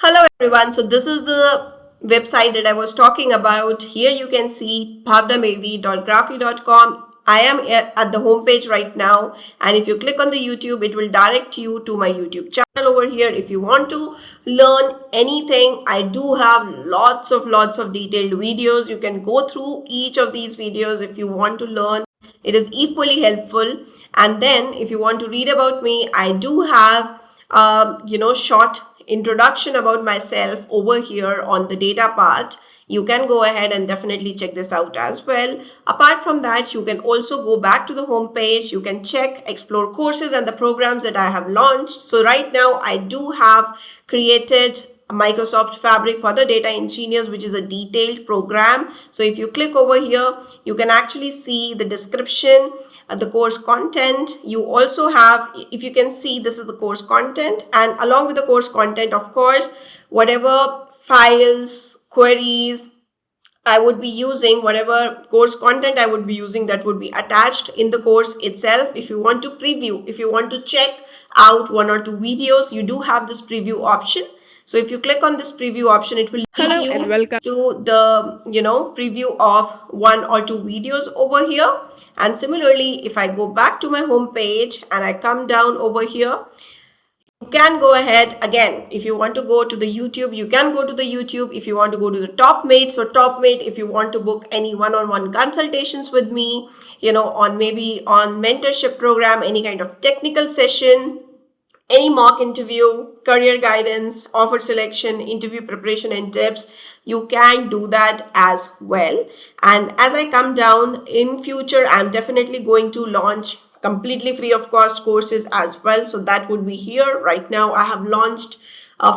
Hello everyone. So this is the website that I was talking about. Here you can see bhavnamedi.graphy.com. I am at the homepage right now, and if you click on the YouTube, it will direct you to my YouTube channel over here. If you want to learn anything, I do have lots of detailed videos. You can go through each of these videos if you want to learn. It is equally helpful. And then if you want to read about me, I do have short introduction about myself over here on the data part. You can go ahead and definitely check this out as well. Apart from that, you can also go back to the home page. You can check, explore courses and the programs that I have launched. So right now I do have created Microsoft Fabric for the data engineers, which is a detailed program. So if you click over here, you can actually see the description, the course content. You also have, if you can see, this is the course content, and along with the course content, of course, whatever files, queries I would be using, whatever course content I would be using, that would be attached in the course itself. If you want to preview, if you want to check out one or two videos, you do have this preview option. So if you click on this preview option, it will lead Hello you and welcome. to the preview of one or two videos over here. And similarly, if I go back to my home page and I come down over here, you can go ahead again. If you want to go to the YouTube, you can go to the YouTube. If you want to go to the TopMate, so TopMate, if you want to book any one-on-one consultations with me, on maybe on mentorship program, any kind of technical session, any mock interview, career guidance, offer selection, interview preparation and tips, you can do that as well. And as I come down in future, I'm definitely going to launch completely free of cost courses as well. So that would be here. Right now I have launched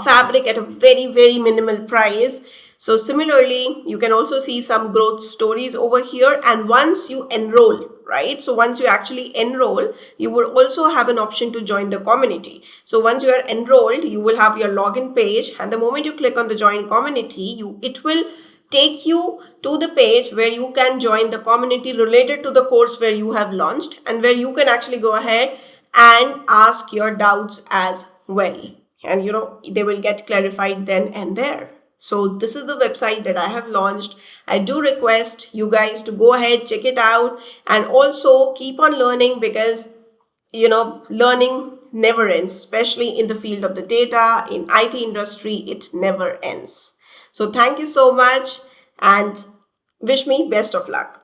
Fabric at a very minimal price. So similarly, you can also see some growth stories over here. And once you enroll, right? So once you actually enroll, you will also have an option to join the community. So once you are enrolled, you will have your login page. And the moment you click on the join community, it will take you to the page where you can join the community related to the course where you have launched, and where you can actually go ahead and ask your doubts as well. And they will get clarified then and there. So this is the website that I have launched. I do request you guys to go ahead, check it out, and also keep on learning, because learning never ends, especially in the field of the data, in IT industry, it never ends. So thank you so much and wish me best of luck.